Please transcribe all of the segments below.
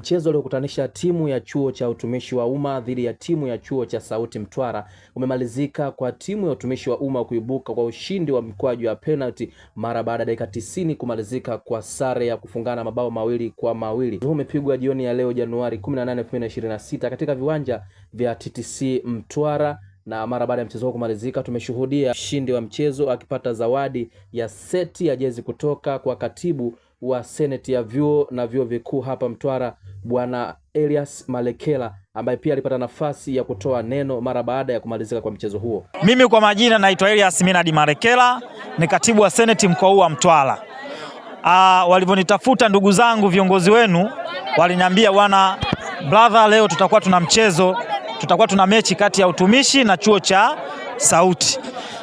Mchezo uliokutanisha timu ya chuo cha utumishi wa umma dhidi ya timu ya chuo cha Sauti Mtwara umemalizika kwa timu ya utumishi wa umma kuibuka kwa ushindi wa mkwaju wa penalty mara baada ya dakika 90 kumalizika kwa sare ya kufungana mabao 2-2. Huu umepigwa jioni ya leo Januari 18, 2026 katika viwanja vya TTC Mtwara, na mara baada ya mchezo kumalizika tumeshuhudia mshindi wa mchezo akipata zawadi ya seti ya jezi kutoka kwa katibu wa seneti ya vyuo na vyuo vikuu hapa Mtwara, Bwana Elias Malekela, ambaye pia alipata nafasi ya kutoa neno mara baada ya kumalizika kwa mchezo huo. Mimi kwa majina naitwa Elias Minadi Malekela, ni katibu wa seneti mkoa huu wa Mtwara. Walivyonitafuta ndugu zangu viongozi wenu, waliniambia bwana brother, leo tutakuwa tuna mchezo, tutakuwa tuna mechi kati ya utumishi na chuo cha Sauti.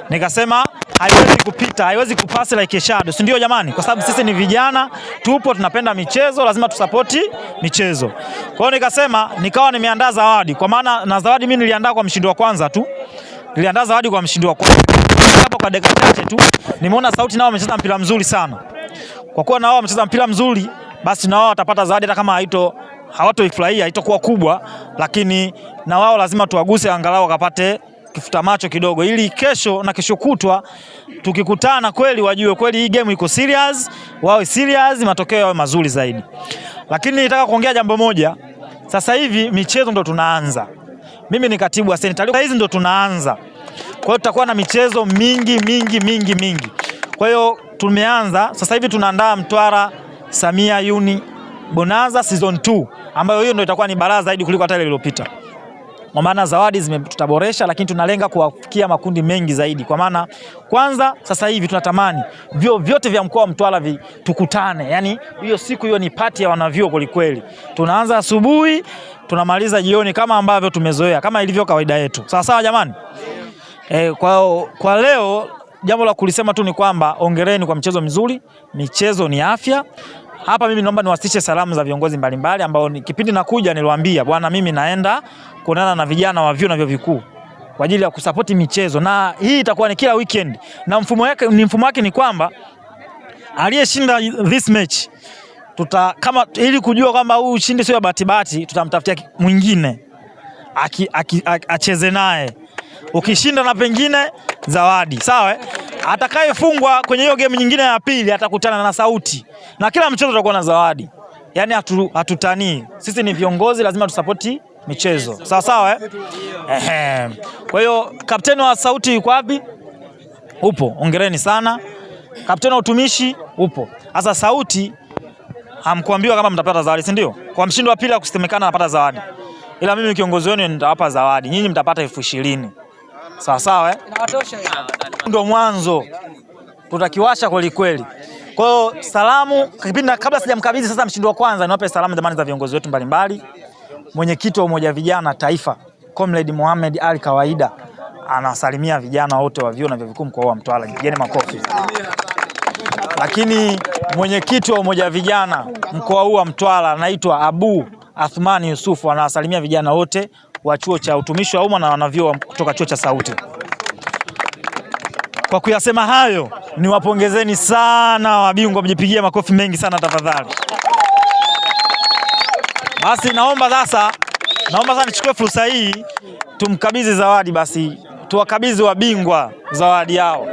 Nikasema haiwezi kupita, haiwezi kupasi like a shadow, si ndio jamani? Kwa sababu sisi ni vijana, tupo tunapenda michezo, lazima tusapoti michezo. Kwa hiyo nikasema, nikawa nimeandaa zawadi, kwa maana na zawadi mimi niliandaa kwa mshindi wa kwanza tu. Niliandaa zawadi kwa mshindi wa kwanza. Hapo kwa dakika chache tu nimeona Sauti nao wamecheza mpira mzuri sana. Kwa kuwa nao wamecheza mpira mzuri, basi nao watapata zawadi, hata kama hawatoifurahia, haitakuwa kubwa, lakini na wao lazima tuwaguse angalau wakapate kifuta macho kidogo, ili kesho na kesho kutwa tukikutana kweli wajue kweli hii game iko serious, wawe serious, matokeo yawe mazuri zaidi. Lakini nitaka kuongea jambo moja. Sasa hivi michezo ndo tunaanza. Mimi ni katibu wa seneti. Sasa hizi ndo tunaanza. Kwa hiyo tutakuwa na michezo mingi. Kwa hiyo tumeanza. Sasa hivi tunaandaa Mtwara Samia Uni Bonanza season 2, ambayo hiyo ndo itakuwa ni baraza zaidi kuliko hata ile iliyopita. Kwa maana zawadi tutaboresha, lakini tunalenga kuwafikia makundi mengi zaidi. Kwa maana kwanza sasa hivi tunatamani vyuo vyote vya mkoa wa Mtwara tukutane. Yaani hiyo siku hiyo ni party ya wanavyuo kweli. Tunaanza asubuhi, tunamaliza jioni kama ambavyo tumezoea, kama ilivyo kawaida yetu. Sawa jamani? Kwa leo jambo la kulisema tu ni kwamba ongereni kwa mchezo mzuri. Michezo ni afya. Hapa mimi naomba niwasilishe salamu za viongozi mbalimbali ambao kipindi nakuja niliwaambia bwana, mimi naenda kuonana na vijana wa vyuo na vyuo vikuu kwa ajili ya kusapoti michezo, na hii itakuwa ni kila weekend, na mfumo wake ni kwamba aliyeshinda this match kama ili kujua kwamba huu ushindi sio bahati, tutamtafutia mwingine acheze naye. Ukishinda na pengine zawadi, sawa? Atakayefungwa kwenye hiyo game nyingine ya pili atakutana na Sauti, na kila mchezo utakuwa na zawadi. Yaani hatutanii. Sisi ni viongozi, lazima tusapoti michezo. Sawa? Kwa hiyo kapteni wa Sauti yuko wapi? Upo. Hongereni sana. Kapteni wa utumishi upo. Sasa Sauti hamkuambiwa kama mtapata zawadi, si ndio? Kwa mshindi wa pili akusemekana anapata zawadi. Ila mimi kiongozi wenu nitawapa zawadi. Nyinyi mtapata 20,000. Sawa? Inawatosha hiyo. Ndio mwanzo. Tutakiwasha kweli. Kwa hiyo salamu kipindi kabla sijamkabidhi sasa mshindi wa kwanza, niwape salamu zamani za viongozi wetu mbalimbali. Mwenyekiti wa Umoja Vijana Taifa, Comrade Mohamed Ali Kawaida, anawasalimia vijana wote wa vyuo na vyuo vikuu mkoa wa Mtwara. Jipigeni makofi. Lakini mwenyekiti wa Umoja Vijana mkoa huu wa Mtwara anaitwa Abu Athmani Yusufu, anawasalimia vijana wote wa chuo cha utumishi wa umma na wanavyuo kutoka chuo cha Sauti. Kwa kuyasema hayo, niwapongezeni sana wabingwa, mjipigie makofi mengi sana tafadhali. Basi naomba sasa nichukue fursa hii tumkabidhi zawadi, basi tuwakabidhi wabingwa zawadi yao.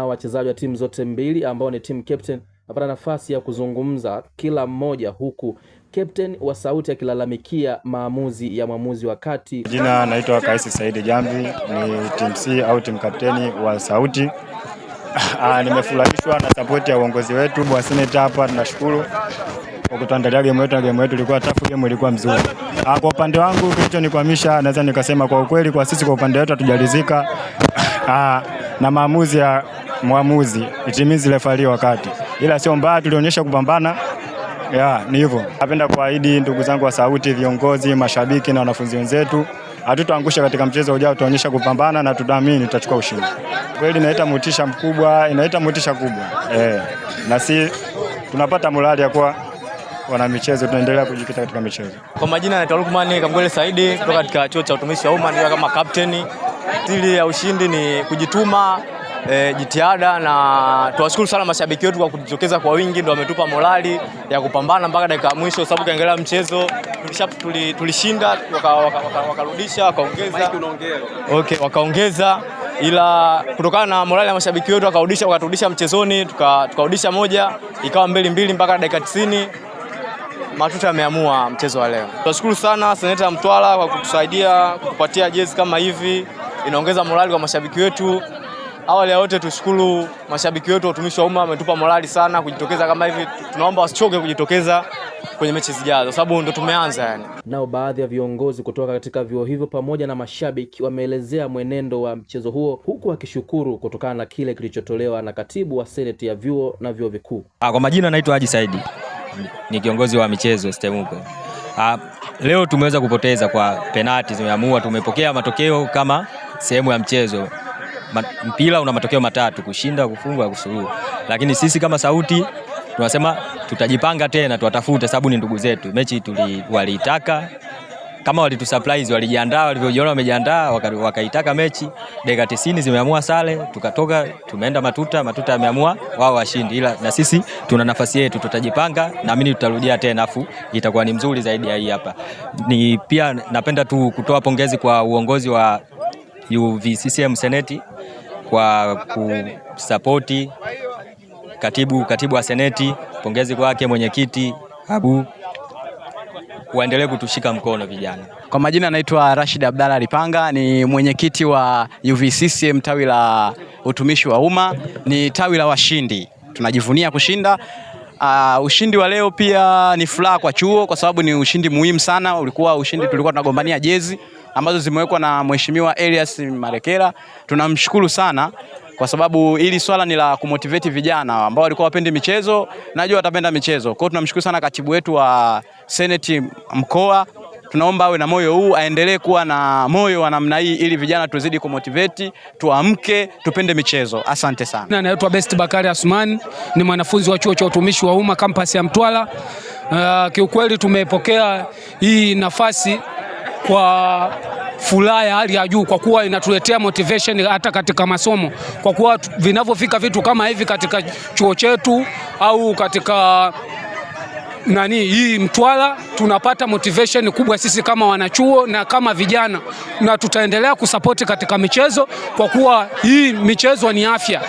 Wachezaji wa timu zote mbili ambao ni team captain napata nafasi ya kuzungumza kila mmoja, huku captain wa Sauti akilalamikia maamuzi ya mwamuzi wa kati. Jina naitwa Kaisi Saidi Jambi, ni team C au team captain wa Sauti. Nimefurahishwa na support ya uongozi wetu wa seneti hapa. Tunashukuru kwa kutuandalia game yetu, na game yetu ilikuwa tough, game ilikuwa mzuri. Kwa upande wangu kilichonikwamisha, naweza nikasema kwa ukweli, kwa sisi kwa upande wetu hatujalizika na maamuzi ya mwamuzi, itimizi referee wakati. Ila sio mbaya, tulionyesha kupambana. Ni hivyo. Napenda kuahidi ndugu zangu wa Sauti, viongozi, mashabiki na wanafunzi wenzetu, hatutaangusha katika mchezo ujao, tutaonyesha kupambana na tunaamini tutachukua ushindi. Kweli inaleta motisha kubwa. Na si tunapata morali ya kuwa wana michezo, tunaendelea kujikita katika michezo. Kwa majina naitwa Lukman Kamgwele Saidi kutoka katika chuo cha utumishi wa umma, ndio kama captain. Stili ya ushindi ni kujituma jitihada, na tuwashukuru sana mashabiki wetu kwa kujitokeza kwa wingi, ndio wametupa morali ya kupambana mpaka dakika ya mwisho, sababu kaangalia mchezo tulishinda, wakarudisha, wakaongeza, ila kutokana na morali ya mashabiki wetu wakaturudisha mchezoni, tukarudisha moja, ikawa 2-2 mpaka dakika 90. Matuta yameamua mchezo wa leo. Tunashukuru sana seneta ya Mtwara kwa kutusaidia kutupatia jezi kama hivi, inaongeza morali kwa mashabiki wetu. Awali ya yote tushukuru mashabiki wetu, watumishi wa umma wametupa morali sana kujitokeza kama hivi. Tunaomba wasichoke kujitokeza kwenye mechi zijazo, sababu ndo tumeanza yani. Nao baadhi ya viongozi kutoka katika vyuo hivyo pamoja na mashabiki wameelezea mwenendo wa mchezo huo, huku wakishukuru kutokana na kile kilichotolewa na katibu wa seneti ya vyuo na vyuo vikuu. Kwa majina naitwa Haji Saidi, ni kiongozi wa michezo STEMUKO. Leo tumeweza kupoteza kwa penalti zimeamua, tumepokea matokeo kama sehemu ya mchezo. Mpira una matokeo matatu: kushinda, kufungwa, kusuluhu. Lakini sisi kama Sauti tunasema tutajipanga tena, tuwatafute, sababu ni ndugu zetu. Mechi waliitaka, kama walitusurprise, walijiandaa, walivyojiona wamejiandaa, wakaitaka mechi. Dakika 90 zimeamua sare, tukatoka, tumeenda Matuta yameamua wao washindi, ila na sisi tuna nafasi yetu, tutajipanga, naamini tutarudia tena, afu itakuwa ni mzuri zaidi ya hii hapa. Ni pia napenda tu kutoa pongezi kwa uongozi wa UVCCM Seneti kwa kusapoti katibu wa Seneti, pongezi kwake, mwenyekiti Abu, waendelee kutushika mkono vijana. Kwa majina naitwa Rashid Abdalla Lipanga, ni mwenyekiti wa UVCCM tawi la utumishi wa umma, ni tawi la washindi. Tunajivunia kushinda. Ushindi wa leo pia ni furaha kwa chuo, kwa sababu ni ushindi muhimu sana. Ulikuwa ushindi, tulikuwa tunagombania jezi ambazo zimewekwa na Mheshimiwa Elias Marekera. Tunamshukuru sana kwa sababu hili swala ni la kumotivate vijana ambao walikuwa wapendi michezo, najua watapenda michezo. Kwa hiyo tunamshukuru sana katibu wetu wa Seneti mkoa. Tunaomba awe na moyo huu, aendelee kuwa na moyo wa namna hii ili vijana tuzidi kumotivate, tuamke, tupende michezo. Asante sana. Naitwa Best Bakari Asman, ni mwanafunzi wa chuo cha utumishi wa umma kampasi ya Mtwara. Kiukweli tumepokea hii nafasi kwa furaha ya hali ya juu, kwa kuwa inatuletea motivation hata katika masomo, kwa kuwa vinavyofika vitu kama hivi katika chuo chetu au katika hii Mtwara, tunapata motivation kubwa sisi kama wanachuo na kama vijana, na tutaendelea kusapoti katika michezo, kwa kuwa hii michezo ni afya.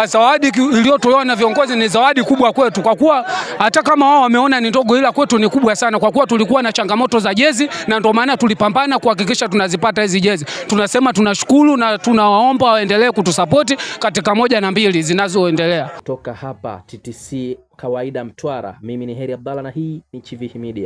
Zawadi iliyotolewa na viongozi ni zawadi kubwa kwetu, kwa kuwa hata kama wao wameona ni ndogo, ila kwetu ni kubwa sana, kwa kuwa tulikuwa na changamoto za jezi, na ndio maana tulipambana kuhakikisha tunazipata hizi jezi. Tunasema tunashukuru na tunawaomba waendelee kutusapoti katika 1 na 2 zinazoendelea. Toka hapa TTC Kawaida Mtwara, mimi ni Heri Abdalla na hii ni Chivihi Media.